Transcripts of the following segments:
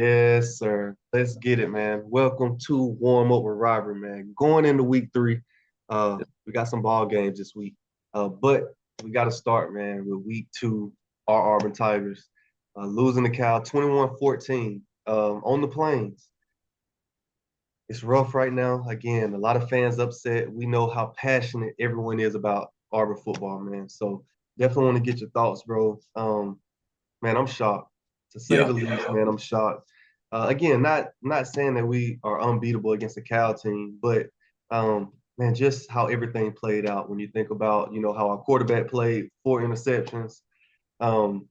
Yes, sir. Let's get it, man. Welcome to Warm Up with Rivalry, man. Going into week three, we got some ball games this week. But we got to start, man, with week two, our Auburn Tigers losing the Cal 21-14 on the Plains. It's rough right now. Again, a lot of fans upset. We know how passionate everyone is about Auburn football, man. So definitely want to get your thoughts, bro. Man, I'm shocked. To say Yeah. the least, man, I'm shocked. Again, not saying that we are unbeatable against the Cal team, but man, just how everything played out when you think about, how our quarterback played 4 interceptions. Um,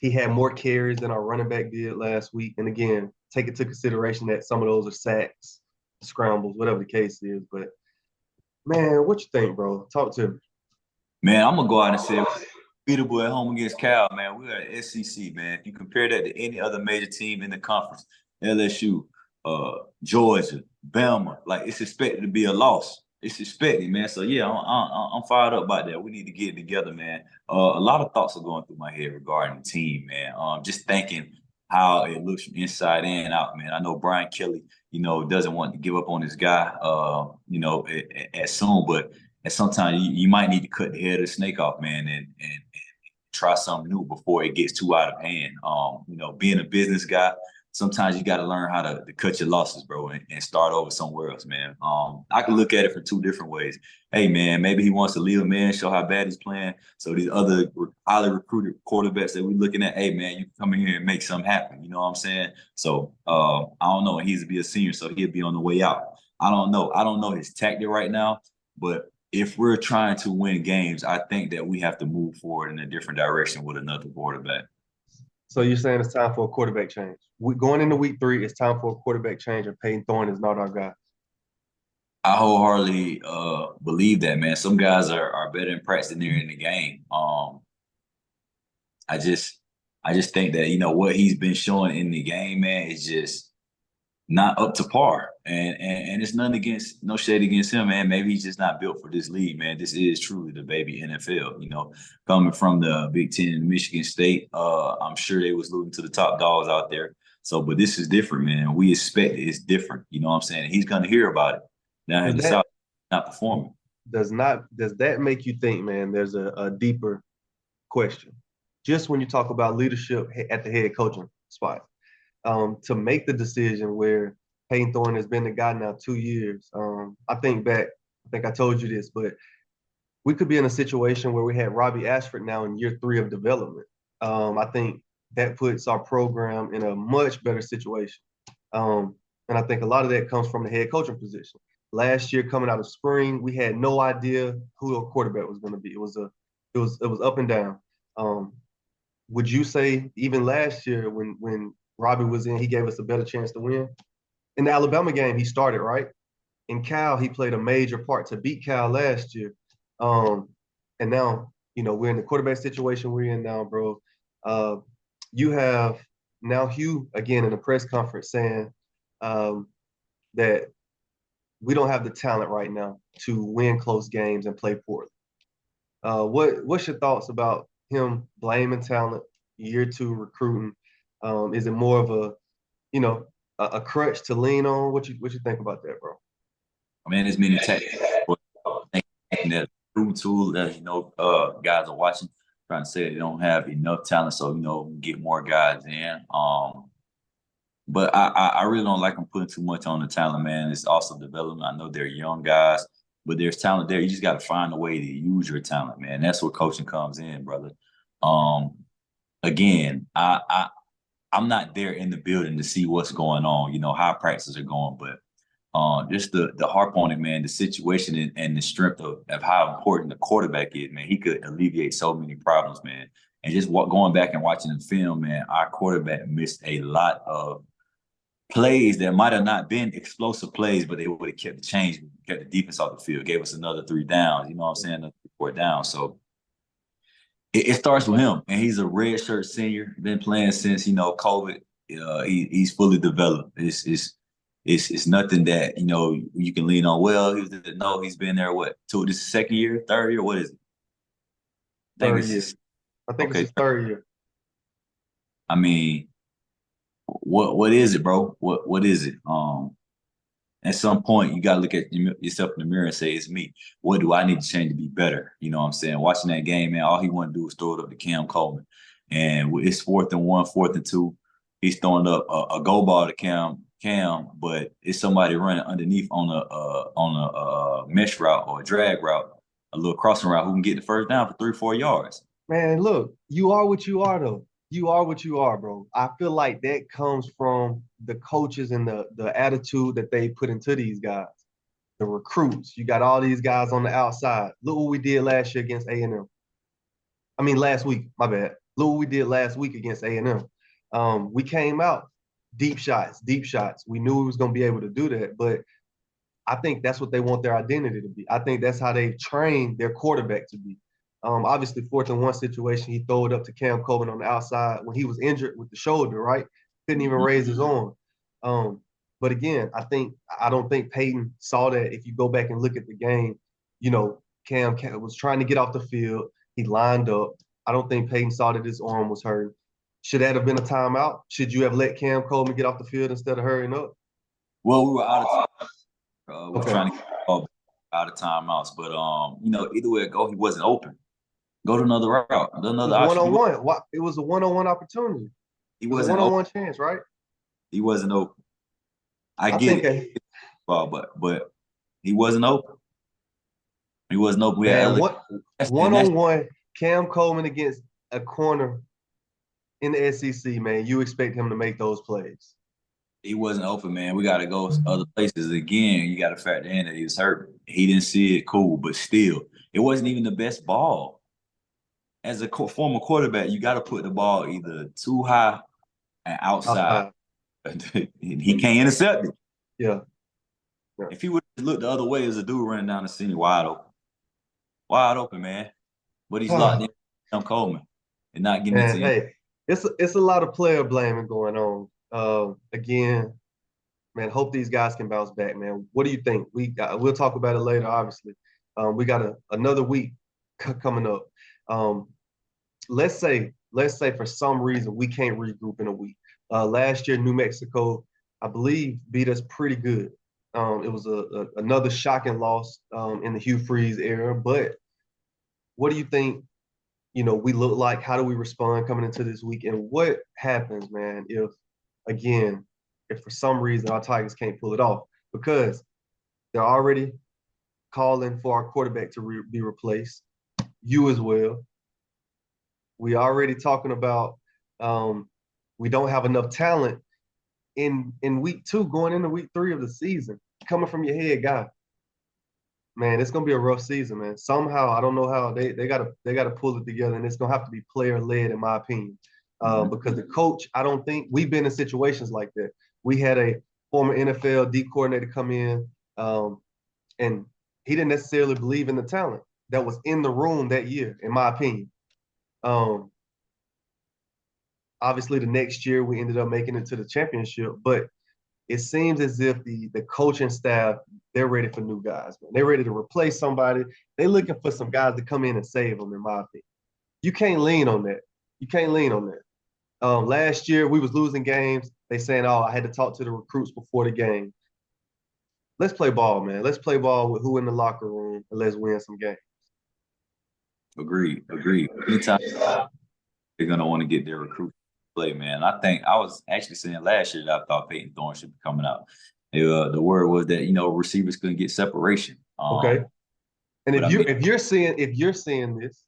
he had more carries than our running back did last week. And again, take into consideration that some of those are sacks, scrambles, whatever the case is. But man, what you think, bro? Talk to me. Man, I'm gonna go out and say beatable at home against Cal, man. We are at SEC, man. If you compare that to any other major team in the conference, LSU, Georgia, Bama, like it's expected to be a loss. It's expected, man. So yeah, I'm fired up about that. We need to get it together, man. A lot of thoughts are going through my head regarding the team, man. Just thinking how it looks from inside and out, man. I know Brian Kelly, doesn't want to give up on his guy, as soon, but and sometimes you might need to cut the head of the snake off, man, and try something new before it gets too out of hand. Being a business guy, sometimes you got to learn how to cut your losses, bro, and start over somewhere else, man. I can look at it from two different ways. Hey, man, maybe he wants to leave a man, show how bad he's playing. So these other highly recruited quarterbacks that we're looking at, hey, man, you can come in here and make something happen. You know what I'm saying? So I don't know. He's to be a senior, so he'll be on the way out. I don't know. I don't know his tactic right now, but if we're trying to win games, I think that we have to move forward in a different direction with another quarterback. So you're saying it's time for a quarterback change. Going into week three, it's time for a quarterback change, and Peyton Thorne is not our guy. I wholeheartedly believe that, man. Some guys are better in practice than they're in the game. I just I just think that what he's been showing in the game, man, is just not up to par. And it's none against no shade against him, man. Maybe he's just not built for this league, man. This is truly the baby NFL. Coming from the Big Ten and Michigan State, I'm sure they was losing to the top dogs out there. So, but this is different, man. We expect it's different. You know what I'm saying? He's gonna hear about it. Now Does in the that South, not performing. does that make you think, man? There's a deeper question. Just when you talk about leadership at the head coaching spot, to make the decision where Peyton Thorne has been the guy now 2 years. I think back. I think I told you this, but we could be in a situation where we had Robbie Ashford now in year three of development. I think that puts our program in a much better situation. And I think a lot of that comes from the head coaching position. Last year, coming out of spring, we had no idea who our quarterback was going to be. It was up and down. Um, would you say even last year when Robbie was in, he gave us a better chance to win? In the Alabama game, he started, right? In Cal, he played a major part to beat Cal last year. Um, and now, we're in the quarterback situation we're in now, bro. Uh, you have now Hugh again in the press conference saying um, that we don't have the talent right now to win close games and play poorly. What's your thoughts about him blaming talent, year two recruiting? Is it more of you know, a crutch to lean on? What you think about that, bro? I mean, there's many tactics. Thinking that proven tool that guys are watching, trying to say they don't have enough talent, so get more guys in. But I really don't like them putting too much on the talent, man. It's also development. I know they're young guys, but there's talent there. You just got to find a way to use your talent, man. That's where coaching comes in, brother. Um, Again, I'm not there in the building to see what's going on, how practices are going, but just the harp on it, man, the situation and the strength of how important the quarterback is, man. He could alleviate so many problems, man. And just going back and watching the film, man, our quarterback missed a lot of plays that might have not been explosive plays, but they would have kept the change, kept the defense off the field, gave us another 3 downs, you know what I'm saying, another 4 downs. So it starts with him, and he's a red shirt senior, been playing since COVID. He's fully developed. It's nothing that you can lean on. Well, he's been there. What? This is second year, third year. What is it? I think Third it's year. his I think it's okay. his third year. I mean, what is it, bro? What is it? At some point, you got to look at yourself in the mirror and say, it's me. What do I need to change to be better? You know what I'm saying? Watching that game, man, all he want to do is throw it up to Cam Coleman. And it's 4th and 1, 4th and 2. He's throwing up a go ball to Cam, but it's somebody running underneath on a mesh route or a drag route, a little crossing route who can get the first down for 3-4 yards. Man, look, you are what you are, though. You are what you are, bro. I feel like that comes from the coaches and the attitude that they put into these guys, the recruits. You got all these guys on the outside. Look what we did last year against A&M. I mean, last week, my bad. Look what we did last week against A&M. We came out deep shots, deep shots. We knew we was going to be able to do that, but I think that's what they want their identity to be. I think that's how they train their quarterback to be. Obviously, 4th and 1 situation, he threw it up to Cam Coleman on the outside when he was injured with the shoulder, right? Couldn't even raise his arm. But again, I don't think Peyton saw that. If you go back and look at the game, you know, Cam was trying to get off the field. He lined up. I don't think Peyton saw that his arm was hurt. Should that have been a timeout? Should you have let Cam Coleman get off the field instead of hurrying up? Well, we were out of time. We were Okay. trying to get out of timeouts, but either way it go, he wasn't open. Go to another route, another option. One-on-one. It was a one-on-one opportunity. He It was a wasn't one-on-one open. chance, right? He wasn't open. I I get think, it, but he wasn't open. He wasn't open. We had man, LA. what one-on-one Cam Coleman against a corner in the SEC, man, you expect him to make those plays. He wasn't open, man. We got to go other places again. You got to factor in that he was hurt. He didn't see it, cool, but still, it wasn't even the best ball. As a former quarterback, you got to put the ball either too high and outside. He can't intercept it. Yeah. If he would look the other way as a dude running down the scene, wide open, man. But he's locked in with Cam Coleman and not getting Man, into him. hey, it's a lot of player blaming going on. Again, man, hope these guys can bounce back, man. What do you think? We'll talk about it later, obviously. We got another week coming up. Let's say for some reason we can't regroup in a week. Last year, New Mexico, I believe, beat us pretty good. It was another shocking loss in the Hugh Freeze era. But what do you think? You know, we look like? How do we respond coming into this week? And what happens, man, if for some reason our Tigers can't pull it off? Because they're already calling for our quarterback to be replaced. You as well. We already talking about we don't have enough talent in week 2 going into week 3 of the season. Coming from your head guy. Man, it's gonna be a rough season, man. Somehow, I don't know how they gotta pull it together, and it's gonna have to be player led, in my opinion. Because the coach, I don't think we've been in situations like that. We had a former NFL D coordinator come in, and he didn't necessarily believe in the talent that was in the room that year, in my opinion. Obviously, the next year we ended up making it to the championship, but it seems as if the coaching staff, they're ready for new guys, man. They're ready to replace somebody. They're looking for some guys to come in and save them, in my opinion. You can't lean on that. You can't lean on that. Last year, we was losing games. They saying, oh, I had to talk to the recruits before the game. Let's play ball, man. Let's play ball with who in the locker room, and let's win some games. Agreed. Anytime they're going to want to get their recruit play, man. I think I was actually saying last year that I thought Peyton Thorne should be coming out. The word was that receivers couldn't get separation. Okay. And if you're seeing this,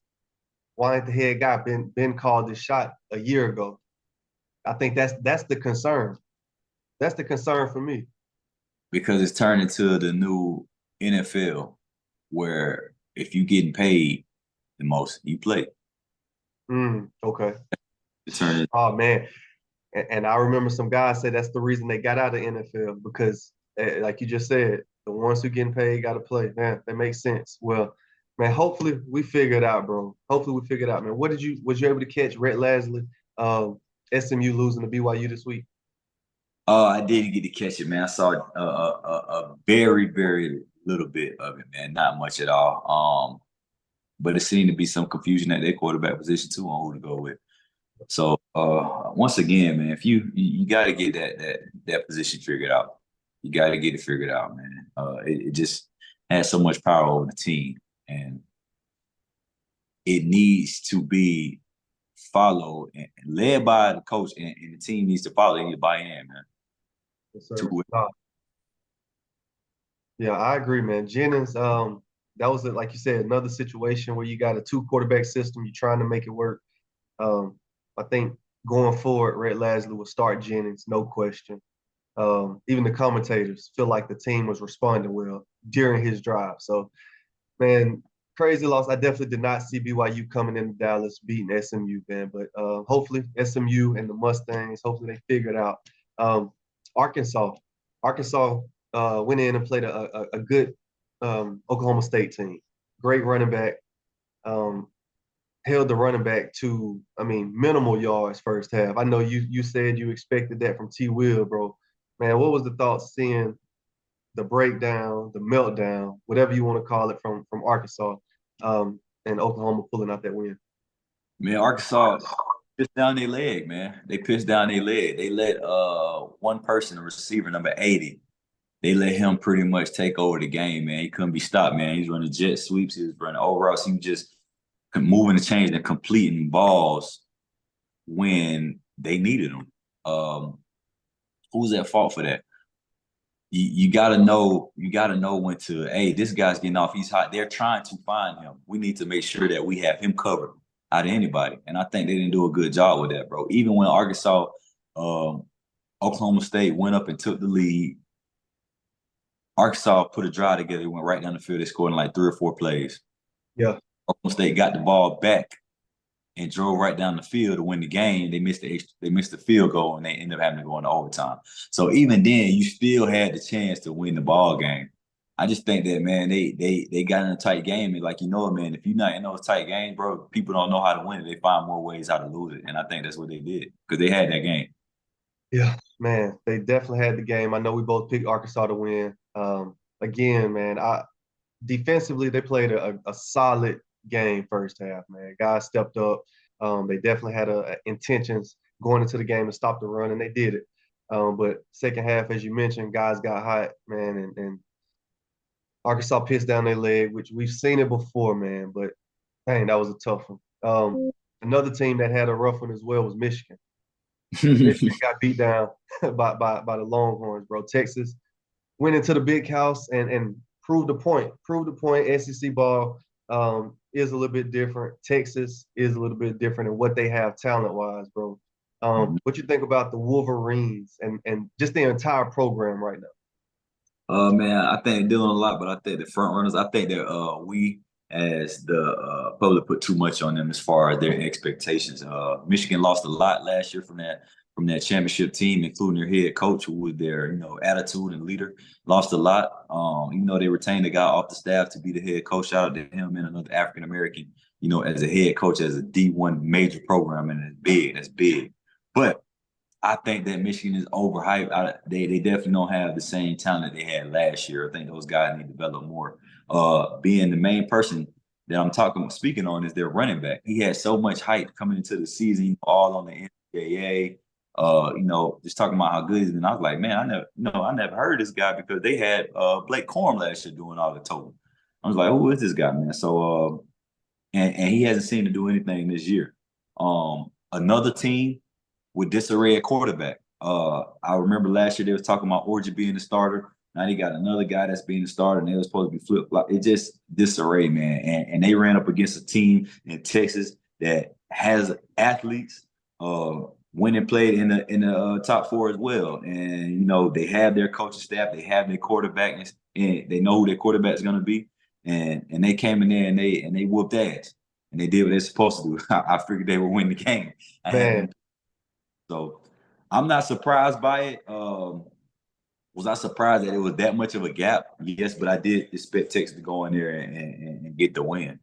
why ain't the head guy been called this shot a year ago? I think that's the concern. That's the concern for me. Because it's turned into the new NFL, where if you getting paid the most, you play. Okay. It oh man. And I remember some guys say that's the reason they got out of NFL, because, like you just said, the ones who getting paid got to play. Man, that makes sense. Well, man, hopefully we figure it out, bro. Hopefully we figure it out, man. Was you able to catch Rhett Lasley, SMU losing to BYU this week? I didn't get to catch it, man. I saw a very, very little bit of it, man. Not much at all. But it seemed to be some confusion at their quarterback position too on who to go with. So once again, man, if you got to get that position figured out. You got to get it figured out, man. It just has so much power over the team, and it needs to be followed and led by the coach, and the team needs to follow and buy in, man. Yes, To sir. it. Yeah, I agree, man. Jennings, that was like you said, another situation where you got a two quarterback system. You're trying to make it work. Um, I think going forward, Red Lasley will start Jennings, no question. Even the commentators feel like the team was responding well during his drive. So, man, crazy loss. I definitely did not see BYU coming into Dallas beating SMU, man. But hopefully SMU and the Mustangs, hopefully they figure it out. Um, Arkansas, Arkansas went in and played a good Oklahoma State team. Great running back. Um, held the running back to, I mean, minimal yards first half. I know you said you expected that from T. Will, bro. Man, what was the thoughts seeing the breakdown, the meltdown, whatever you want to call it, from Arkansas, and Oklahoma pulling out that win? Man, Arkansas pissed down their leg, man. They pissed down their leg. They let one person, the receiver number 80, they let him pretty much take over the game, man. He couldn't be stopped, man. He's running jet sweeps, he was running overalls, he was just moving the chains and completing balls when they needed them. Who's at fault for that? You gotta know when to, hey, this guy's getting off, he's hot. They're trying to find him. We need to make sure that we have him covered out of anybody. And I think they didn't do a good job with that, bro. Even when Arkansas, um, Oklahoma State went up and took the lead, Arkansas put a drive together, went right down the field. They scored in like 3 or 4 plays. Yeah, Oklahoma State got the ball back and drove right down the field to win the game. They missed the field goal, and they ended up having to go into overtime. So even then, you still had the chance to win the ball game. I just think that, man, they got in a tight game, and like, man, if you're not in those tight games, bro, people don't know how to win it. They find more ways how to lose it, and I think that's what they did because they had that game. yeah, man, they definitely had the game. I know we both picked Arkansas to win. Again, man, I defensively they played a solid game first half, man. Guys stepped up. They definitely had intentions going into the game to stop the run, and they did it. But second half, as you mentioned, guys got hot, man, and Arkansas pissed down their leg, which we've seen it before, man. But dang, that was a tough one. Another team that had a rough one as well was Michigan. Michigan got beat down by the Longhorns, bro. Texas went into the big house and proved the point. Proved the point. SEC ball is a little bit different. Texas is a little bit different in what they have talent wise, bro. What you think about the Wolverines and just the entire program right now? Man, I think they're doing a lot, but I think the front runners, I think that we as the public put too much on them as far as their expectations. Michigan lost a lot last year from that championship team, including their head coach, who was their attitude and leader. Lost a lot. They retained a guy off the staff to be the head coach. Shout out to him and another African American, as a head coach as a D1 major program, and it's big. That's big. But I think that Michigan is overhyped. They definitely don't have the same talent they had last year. I think those guys need to develop more. Being the main person that speaking on is their running back. He had so much hype coming into the season, all on the NCAA. Just talking about how good he's been. I was like, man, I never heard of this guy because they had Blake Corum last year doing all the total. I was like, who is this guy, man? So and he hasn't seemed to do anything this year. Another team with disarray at quarterback. I remember last year they was talking about Orji being the starter. Now they got another guy that's being the starter, and they were supposed to be flip flop. It just disarray, man. And they ran up against a team in Texas that has athletes. Went and played in the top four as well, and they have their coaching staff, they have their quarterback, and they know who their quarterback is going to be. And they came in there and they whooped ass, and they did what they're supposed to do. I figured they would win the game. I had them. Man, So I'm not surprised by it. Was I surprised that it was that much of a gap? Yes, but I did expect Texas to go in there and get the win.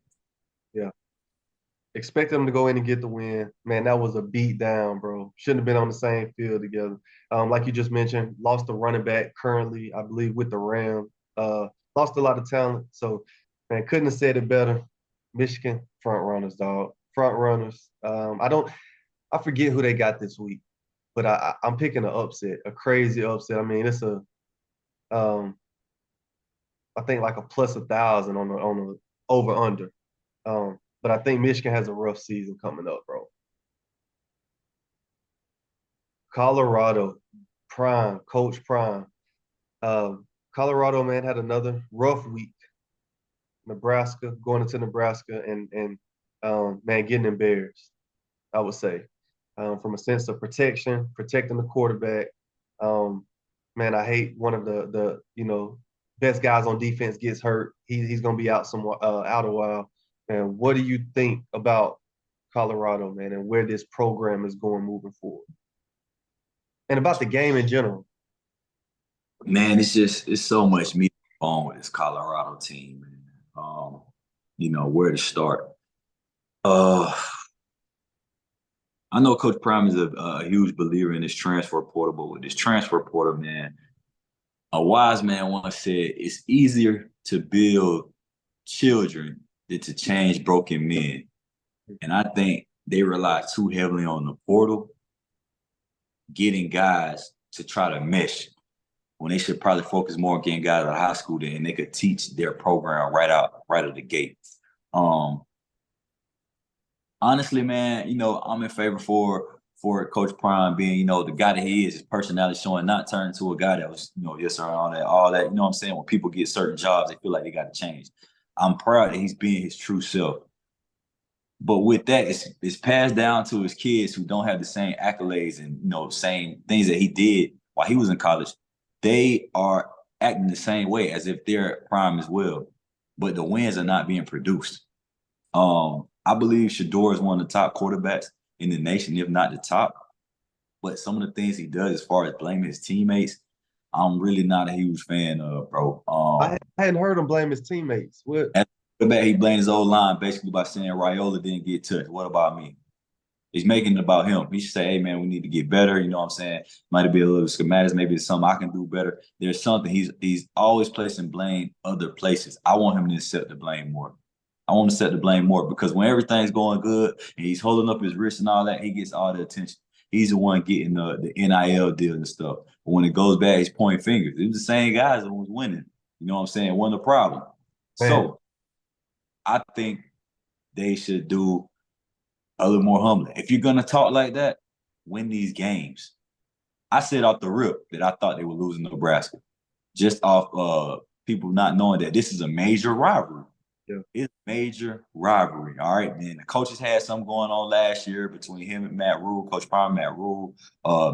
yeah. Expect them to go in and get the win. Man, that was a beat down, bro. Shouldn't have been on the same field together. Like you just mentioned, lost the running back currently, I believe, with the Rams. Lost a lot of talent. So, man, couldn't have said it better. Michigan front runners, dog. Front runners. I don't. I forget who they got this week, but I'm picking an upset, a crazy upset. I mean, it's a um, I think like a plus 1,000 on the over under. But I think Michigan has a rough season coming up, bro. Colorado, Prime, Coach Prime. Colorado, man, had another rough week. Nebraska, going into Nebraska and man, getting embarrassed, I would say. From a sense of protection, protecting the quarterback. Um, man, I hate one of the best guys on defense gets hurt. He's gonna be out a while. And what do you think about Colorado, man, and where this program is going moving forward? And about the game in general. Man, it's so much meat on with this Colorado team, man. Where to start. Uh I know Coach Prime is a huge believer in this transfer portal, but with this transfer portal, man, a wise man once said it's easier to build children than to change broken men. And I think they rely too heavily on the portal, getting guys to try to mesh when they should probably focus more on getting guys out of high school and they could teach their program right out of the gate. Honestly, man, I'm in favor for Coach Prime being, the guy that he is, his personality showing, not turning to a guy that was, yes sir, all that. You know what I'm saying? When people get certain jobs, they feel like they got to change. I'm proud that he's being his true self. But with that, it's passed down to his kids who don't have the same accolades and same things that he did while he was in college. They are acting the same way as if they're prime as well, but the wins are not being produced. I believe Shador is one of the top quarterbacks in the nation, if not the top. But some of the things he does as far as blaming his teammates, I'm really not a huge fan of, bro. I hadn't heard him blame his teammates. What? As a quarterback, he blamed his old line basically by saying Raiola didn't get touched. What about me? He's making it about him. He should say, hey, man, we need to get better. You know what I'm saying? Might be a little schematics. Maybe it's something I can do better. There's something. He's always placing blame other places. I want him to accept the blame more. I want to set the blame more because when everything's going good and he's holding up his wrist and all that, he gets all the attention. He's the one getting the NIL deal and stuff. But when it goes bad, he's pointing fingers. It was the same guys that was winning. You know what I'm saying? Wasn't a problem. Man. So I think they should do a little more humbling. If you're gonna talk like that, win these games. I said off the rip that I thought they were losing Nebraska, just off people not knowing that this is a major rivalry. Yeah. It's a major rivalry. All right. And the coaches had something going on last year between him and Matt Rule, Coach Prime, Matt Rule.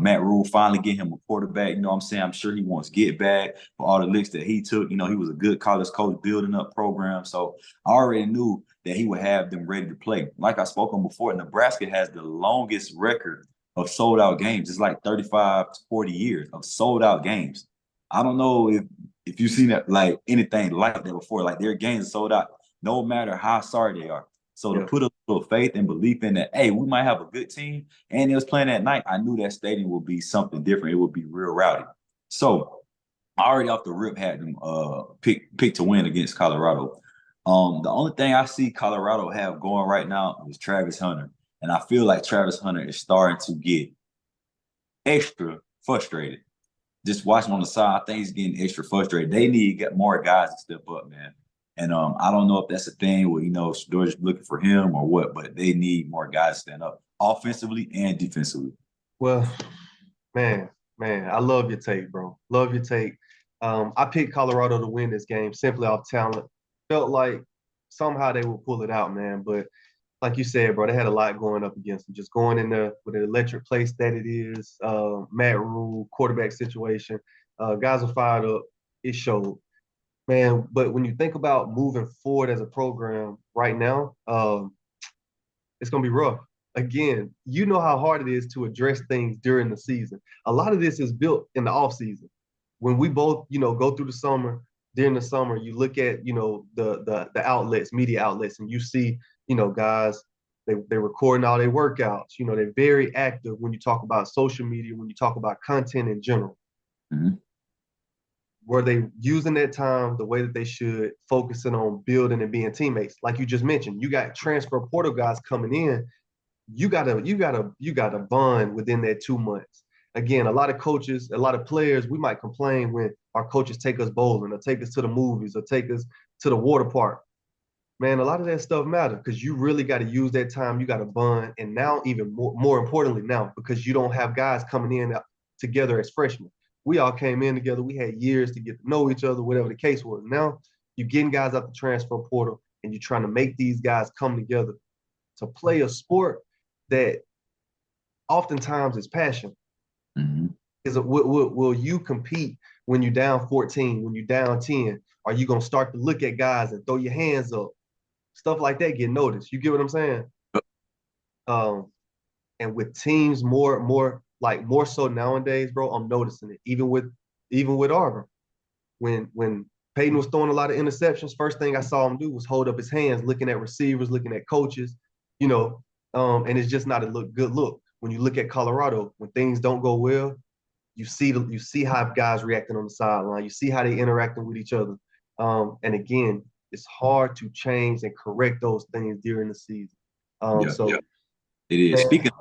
Matt Rule finally get him a quarterback. You know what I'm saying? I'm sure he wants to get back for all the licks that he took. He was a good college coach building up programs. So I already knew that he would have them ready to play. Like I spoke on before, Nebraska has the longest record of sold out games. It's like 35 to 40 years of sold out games. I don't know if you've seen that, like anything like that before. Like their games are sold out no matter how sorry they are. So to put a little faith and belief in that, hey, we might have a good team, and it was playing at night, I knew that stadium would be something different. It would be real rowdy. So I already off the rip had them pick to win against Colorado. The only thing I see Colorado have going right now is Travis Hunter. And I feel like Travis Hunter is starting to get extra frustrated. Just watching on the side, I think he's getting extra frustrated. They need to get more guys to step up, man. And I don't know if that's a thing where, Georgia's looking for him or what, but they need more guys to stand up offensively and defensively. Well, man, I love your take, bro. Love your take. I picked Colorado to win this game simply off talent. Felt like somehow they would pull it out, man. But like you said, bro, they had a lot going up against them. Just going in there with an electric place that it is, Matt Rule, quarterback situation. Guys are fired up. It showed. Man, but when you think about moving forward as a program right now, it's going to be rough. Again, you know how hard it is to address things during the season. A lot of this is built in the off season. When we both, go through the summer, during the summer, you look at, the outlets, media outlets, and you see, guys, they're recording all their workouts. They're very active when you talk about social media, when you talk about content in general. Mm-hmm. Were they using that time the way that they should, focusing on building and being teammates? Like you just mentioned, you got transfer portal guys coming in. you gotta bond within that 2 months. Again, a lot of coaches, a lot of players, we might complain when our coaches take us bowling or take us to the movies or take us to the water park. Man, a lot of that stuff matters because you really got to use that time. You got to bond, and now even more importantly now because you don't have guys coming in together as freshmen. We all came in together. We had years to get to know each other, whatever the case was. Now you're getting guys out the transfer portal, and you're trying to make these guys come together to play a sport that oftentimes is passion. Mm-hmm. Will you compete when you're down 14, when you're down 10? Are you gonna start to look at guys and throw your hands up? Stuff like that get noticed. You get what I'm saying? Um, and with teams more so nowadays, bro, I'm noticing it. Even with Auburn, when Peyton was throwing a lot of interceptions, first thing I saw him do was hold up his hands, looking at receivers, looking at coaches, you know, and it's just not a good look. When you look at Colorado, when things don't go well, you see how guys reacting on the sideline. You see how they interacting with each other. And again, it's hard to change and correct those things during the season. Yeah, So it is. man, Speaking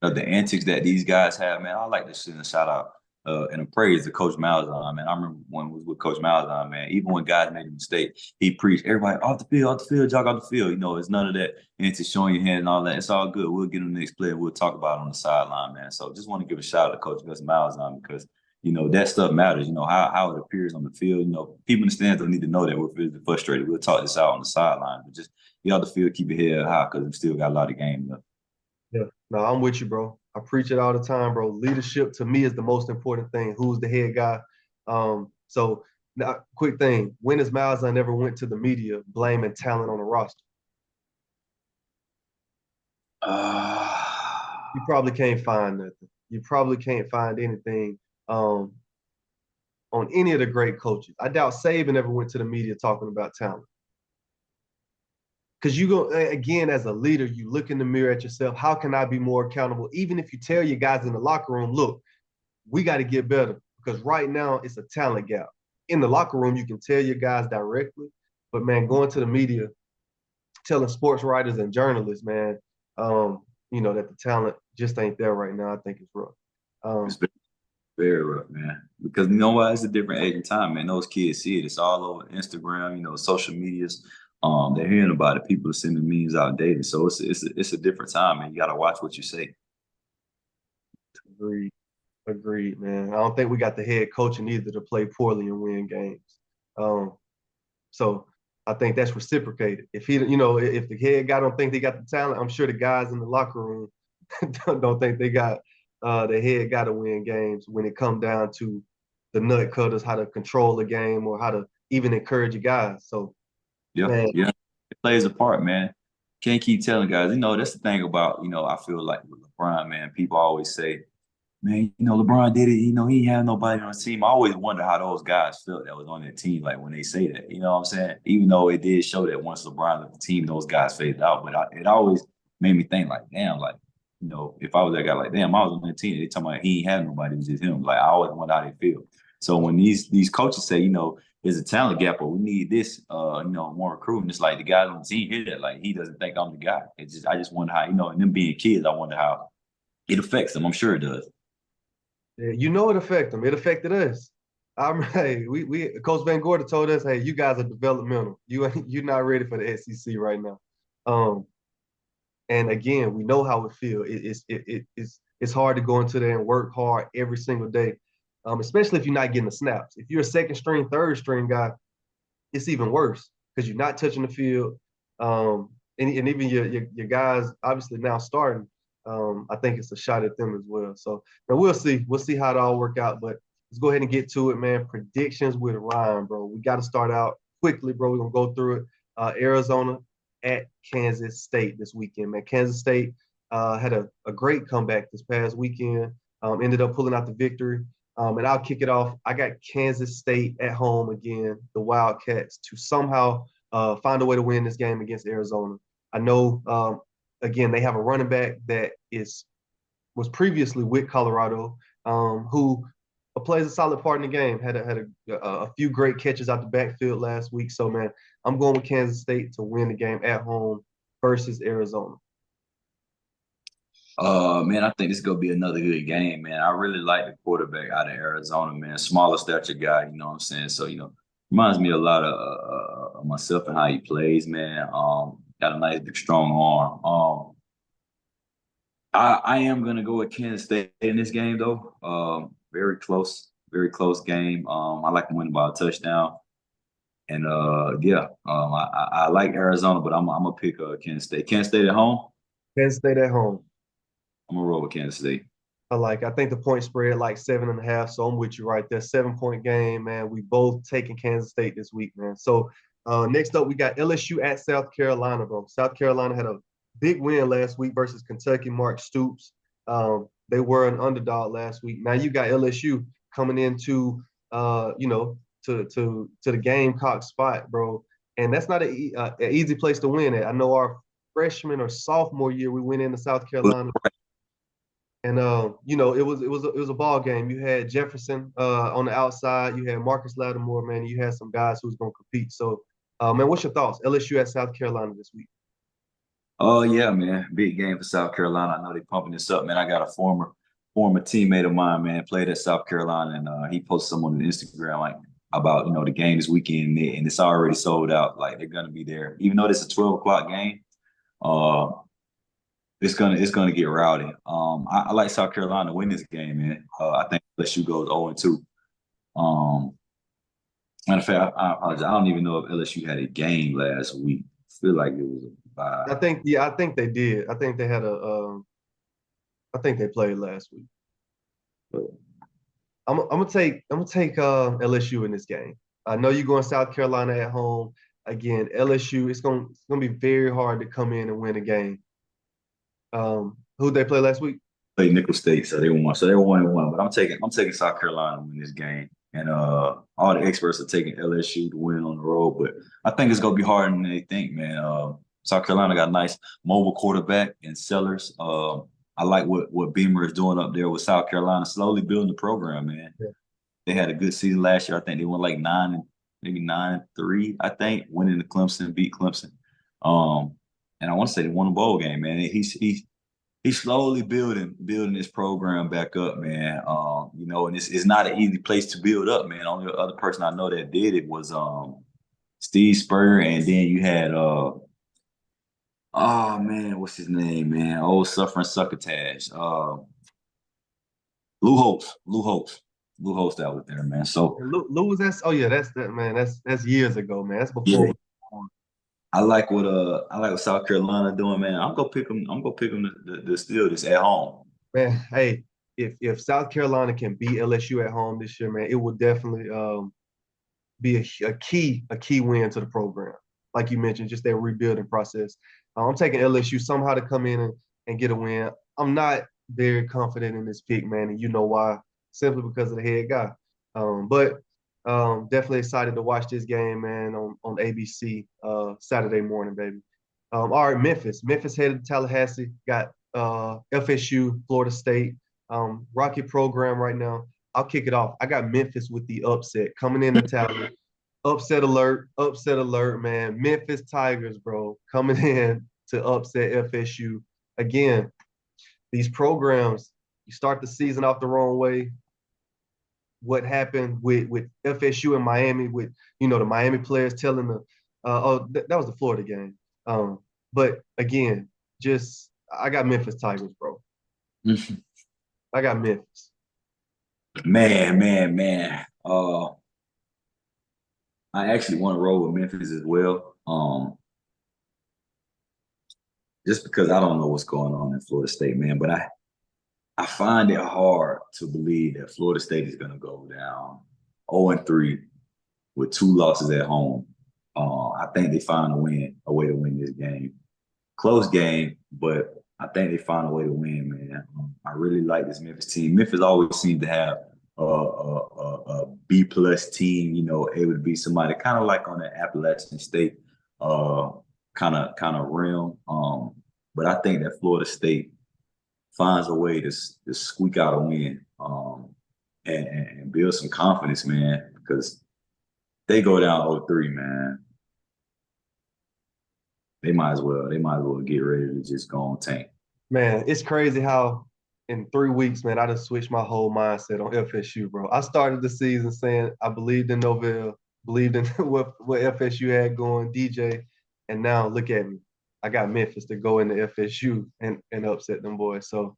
of the antics that these guys have, man, I like to send a shout out and a praise to Coach Malzahn, man. I remember when we was with Coach Malzahn, man, even when guys made a mistake, he preached, everybody off the field, jog off the field. You know, it's none of that antics showing your hand and all that. It's all good. We'll get them the next play. We'll talk about it on the sideline, man. So just want to give a shout out to Coach Gus Malzahn because, you know, that stuff matters. You know, how it appears on the field. You know, people in the stands don't need to know that we're physically frustrated. We'll talk this out on the sideline, but just get off the field, keep your head high because we still got a lot of games left. yeah, no, I'm with you, bro. I preach it all the time, bro. Leadership to me is the most important thing. Who's the head guy? So now, quick thing: when has Malzahn ever went to the media blaming talent on the roster? You probably can't find nothing. You probably can't find anything um, on any of the great coaches. I doubt Saban ever went to the media talking about talent. Because you go again as a leader, you look in the mirror at yourself. How can I be more accountable? Even if you tell your guys in the locker room, look, we got to get better because right now it's a talent gap. In the locker room, you can tell your guys directly, but man, going to the media, telling sports writers and journalists, man, that the talent just ain't there right now. I think it's rough. It's very rough, man. Because you know what? It's a different age and time, man. Those kids see it. It's all over Instagram, you know, social medias. They're hearing about it. People are sending memes out daily. So it's a different time, man. You got to watch what you say. Agreed. Agreed, man. I don't think we got the head coaching either to play poorly and win games. Um, so I think that's reciprocated. If if the head guy don't think they got the talent, I'm sure the guys in the locker room don't think they got the head guy to win games when it come down to the nut cutters, how to control the game or how to even encourage your guys. So Yeah, man, yeah. It plays a part, man. Can't keep telling guys. You know, that's the thing about, you know, I feel like with LeBron, man, people always say, man, you know, LeBron did it. You know, he had nobody on the team. I always wonder how those guys felt that was on that team, like when they say that. You know what I'm saying? Even though it did show that once LeBron left the team, those guys faded out. But it always made me think, like, damn, like, you know, if I was that guy, like, damn, I was on that team. They talking about he ain't had nobody, it was just him. Like, I always wonder how they feel. So when these coaches say, you know, there's a talent gap, but we need this, more recruiting. It's like the guys on the team hear that, like, he doesn't think I'm the guy. I just wonder how, you know, and them being kids, I wonder how it affects them. I'm sure it does. yeah, it affected them. It affected us. Hey, we Coach Van Gorder told us, hey, you guys are developmental. You're not ready for the SEC right now. Um, and again, we know how it feels. It's hard to go into there and work hard every single day, especially if you're not getting the snaps. If you're a second string, third string guy, it's even worse because you're not touching the field. And even your guys obviously now starting. I think it's a shot at them as well. So now we'll see. We'll see how it all work out. But let's go ahead and get to it, man. Predictions with Ryan, bro. We got to start out quickly, bro. We're gonna go through it. Arizona at Kansas State this weekend, man. Kansas State had a great comeback this past weekend. Ended up pulling out the victory. And I'll kick it off. I got Kansas State at home again, the Wildcats, to somehow find a way to win this game against Arizona. I know, again, they have a running back that was previously with Colorado, who plays a solid part in the game. Had a few great catches out the backfield last week. So, man, I'm going with Kansas State to win the game at home versus Arizona. Man, I think this is gonna be another good game, man. I really like the quarterback out of Arizona, man. Smaller stature guy, you know what I'm saying? So, reminds me a lot of myself and how he plays, man. Got a nice big strong arm. I am gonna go with Kansas State in this game though. Very close game. I like them winning by a touchdown. And yeah, I like Arizona, but I'm gonna pick Kansas State. Kansas State at home. Kansas State at home. I'm gonna roll with Kansas State. I think the point spread like 7.5. So I'm with you right there. 7-point game, man. We both taking Kansas State this week, man. So next up, we got LSU at South Carolina, bro. South Carolina had a big win last week versus Kentucky. Mark Stoops. They were an underdog last week. Now you got LSU coming into to the Gamecock spot, bro. And that's not an easy place to win at. I know our freshman or sophomore year we went into South Carolina. And it was a ball game. You had Jefferson on the outside. You had Marcus Lattimore, man. You had some guys who's going to compete. So, man, what's your thoughts? LSU at South Carolina this week. Oh yeah, man. Big game for South Carolina. I know they pumping this up, man. I got a former teammate of mine, man, played at South Carolina, and he posted some on Instagram like about the game this weekend, and it's already sold out. Like they're gonna be there, even though it's a 12 o'clock game. Uh, it's gonna get rowdy. I like South Carolina to win this game, man. I think LSU goes 0-2. Matter of fact, I apologize. I don't even know if LSU had a game last week. I feel like it was a bye. I think they did. I think they had I think they played last week. But I'm gonna take LSU in this game. I know you're going South Carolina at home. Again, LSU, it's gonna be very hard to come in and win a game. Who they play last week? Played Nickel State, so they won. So they were 1-1. But I'm taking South Carolina to win this game. And all the experts are taking LSU to win on the road. But I think it's gonna be harder than they think, man. South Carolina got a nice mobile quarterback and Sellers. I like what Beamer is doing up there with South Carolina, slowly building the program, man. Yeah. They had a good season last year. I think they won like 9-3, I think, winning the Clemson, beat Clemson. And I want to say they won a bowl game, man. He's slowly building this program back up, man. And it's not an easy place to build up, man. Only other person I know that did it was Steve Spurrier, and then you had oh man, what's his name, man? Old suffering succotash. Lou Holtz. Lou Holtz that was there, man. So Lou was that? Oh yeah, that's that man. That's years ago, man. That's yeah, before. I like what South Carolina doing, man. I'm gonna pick them. I'm gonna pick them to steal this at home. Man, hey, if South Carolina can beat LSU at home this year, man, it will definitely be a key win to the program. Like you mentioned, just that rebuilding process. I'm taking LSU somehow to come in and get a win. I'm not very confident in this pick, man, and you know why? Simply because of the head guy. But definitely excited to watch this game, man, on ABC Saturday morning, baby. All right, Memphis. Memphis headed to Tallahassee. Got FSU, Florida State. Rocket program right now. I'll kick it off. I got Memphis with the upset coming into town. Upset alert, man. Memphis Tigers, bro, coming in to upset FSU. Again, these programs, you start the season off the wrong way. What happened with FSU and Miami, with the Miami players telling that was the Florida game. But again, just I got Memphis Tigers, bro. I got Memphis. Man. I actually want to roll with Memphis as well. Just because I don't know what's going on in Florida State, man. But I find it hard to believe that Florida State is gonna go down 0-3 with 2 losses at home. I think they find a way to win this game. Close game, but I think they find a way to win, man. I really like this Memphis team. Memphis always seemed to have a B+ team, able to be somebody kind of like on the Appalachian State kind of realm. But I think that Florida State finds a way to squeak out a win and build some confidence, man, because they go down 0-3, man. They might as well get ready to just go on tank. Man, it's crazy how in 3 weeks, man, I just switched my whole mindset on FSU, bro. I started the season saying I believed in Novell, believed in what FSU had going, DJ, and now look at me. I got Memphis to go into FSU and upset them boys. So,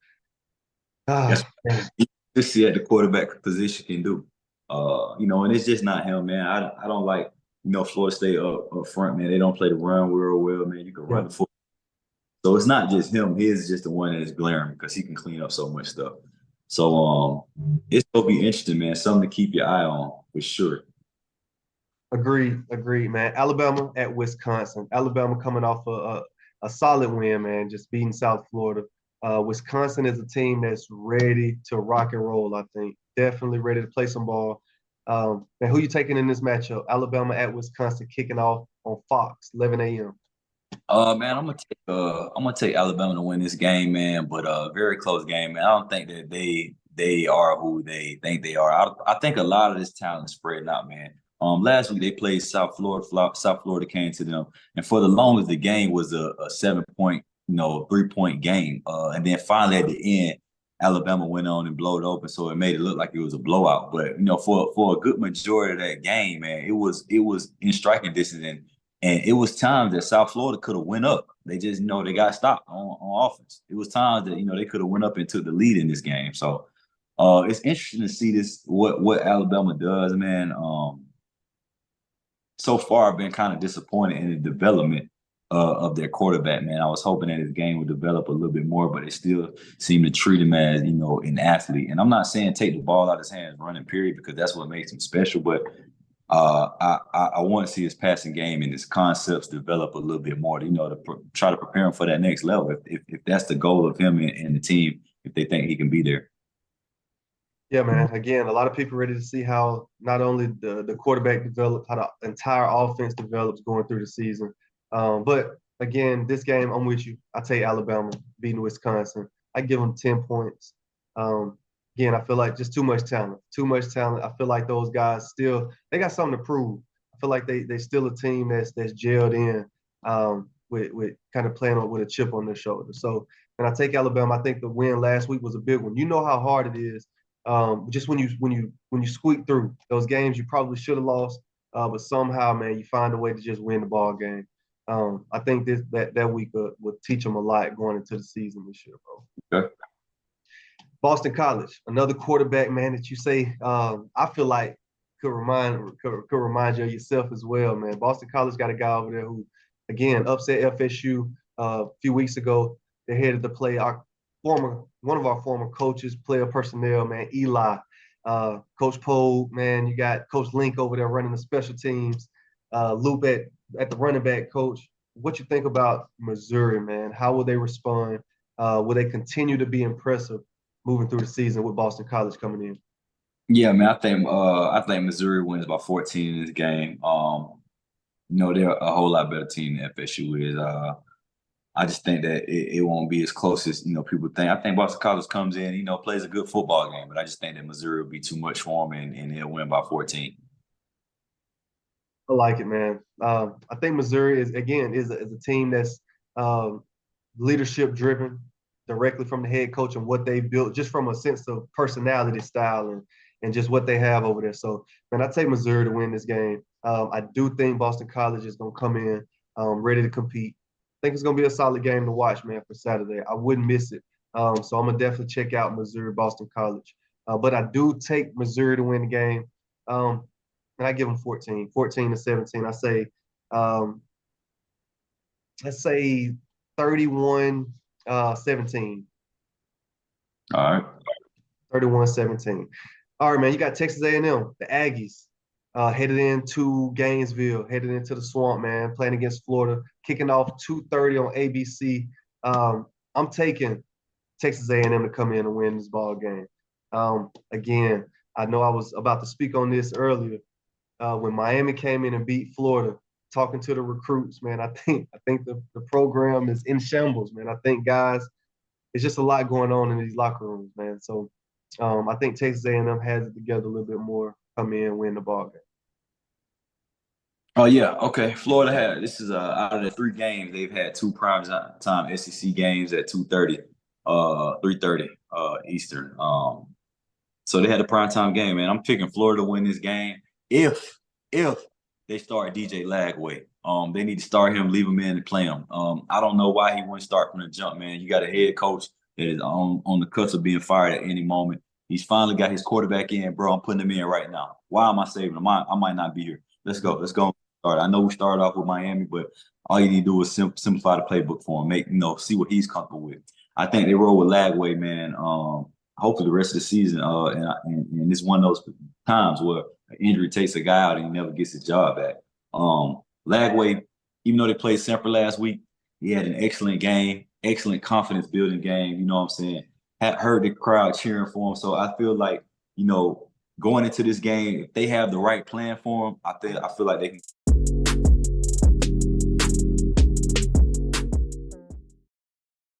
That's man, what you see at the quarterback position can do. And it's just not him, man. I don't like, Florida State up front, man. They don't play the run real well, man. You can run yeah, the football. So it's not just him. His is just the one that is glaring because he can clean up so much stuff. So it's gonna be interesting, man. Something to keep your eye on for sure. agreed, man. Alabama at Wisconsin. Alabama coming off a solid win, man, just beating South Florida. Wisconsin is a team that's ready to rock and roll, I think. Definitely ready to play some ball. And who you taking in this matchup? Alabama at Wisconsin kicking off on Fox, 11 a.m. Man, I'm gonna take Alabama to win this game, man. But very close game, man. I don't think that they are who they think they are. I think a lot of this talent is spreading out, man. Last week they played South Florida. South Florida came to them, and for the longest, the game was a 7 point, 3 point game. And then finally at the end, Alabama went on and blowed open, so it made it look like it was a blowout. But for a good majority of that game, man, it was in striking distance, and it was times that South Florida could have went up. They just, they got stopped on offense. It was times that, they could have went up and took the lead in this game. So it's interesting to see this, what Alabama does, man. So far I've been kind of disappointed in the development of their quarterback, man. I was hoping that his game would develop a little bit more, but they still seem to treat him as, an athlete. And I'm not saying take the ball out of his hands running, period, because that's what makes him special. But I want to see his passing game and his concepts develop a little bit more, to try to prepare him for that next level. If that's the goal of him and the team, if they think he can be there. Yeah, man. Again, a lot of people ready to see how not only the quarterback develops, how the entire offense develops going through the season. But again, this game, I'm with you. I take Alabama beating Wisconsin. I give them 10 points. Um, again, I feel like just too much talent. Too much talent. I feel like those guys still they got something to prove. I feel like they still a team that's gelled in with kind of playing with a chip on their shoulder. So, and I take Alabama. I think the win last week was a big one. You know how hard it is just when you squeak through those games you probably should have lost, but somehow, man, you find a way to just win the ball game. I think that week would teach them a lot going into the season this year, bro. Okay. Boston College, another quarterback, man, that you say I feel like could remind you of yourself as well, man. Boston College got a guy over there who, again, upset FSU a few weeks ago. They're headed to play one of our former coaches, player personnel, man, Eli, Coach Poe, man. You got Coach Link over there running the special teams, Loop at the running back coach. What you think about Missouri, man? How will they respond? Will they continue to be impressive moving through the season with Boston College coming in? Yeah, man. I think Missouri wins by 14 in this game. They're a whole lot better team than FSU is. I just think that it won't be as close as people think. I think Boston College comes in, plays a good football game, but I just think that Missouri will be too much for them, and they'll win by 14. I like it, man. I think Missouri is a team that's leadership driven, directly from the head coach and what they built, just from a sense of personality, style, and just what they have over there. So, man, I take Missouri to win this game. I do think Boston College is going to come in ready to compete. I think it's going to be a solid game to watch, man, for Saturday. I wouldn't miss it. So I'm gonna definitely check out Missouri Boston College. But I do take Missouri to win the game. Um, and I give them 14 to 17. Um, let's say 31 17. All right. 31-17. All right, man. You got Texas A&M, the Aggies, headed into Gainesville, headed into the swamp, man, playing against Florida, kicking off 2:30 on ABC. I'm taking Texas A&M to come in and win this ball game. Again, I know I was about to speak on this earlier. When Miami came in and beat Florida, talking to the recruits, man, I think the program is in shambles, man. I think guys, it's just a lot going on in these locker rooms, man. So I think Texas A&M has it together a little bit more, come in and win the ball game. Oh yeah, okay. Florida had this is out of the three games they've had two prime time SEC games at 2:30. 3:30 Eastern. So they had a primetime game, man. I'm picking Florida to win this game if they start DJ Lagway. They need to start him, leave him in, and play him. I don't know why he wouldn't start from the jump, man. You got a head coach that is on the cusp of being fired at any moment. He's finally got his quarterback in, bro. I'm putting him in right now. Why am I saving him? I might not be here. Let's go. Let's go. Start. I know we started off with Miami, but all you need to do is simplify the playbook for him. See what he's comfortable with. I think they roll with Lagway, man. Hopefully the rest of the season. And it's one of those times where an injury takes a guy out and he never gets his job back. Lagway, even though they played Semper last week, he had an excellent game, excellent confidence building game. You know what I'm saying? Heard the crowd cheering for him. So I feel like, going into this game, if they have the right plan for him, I feel like they can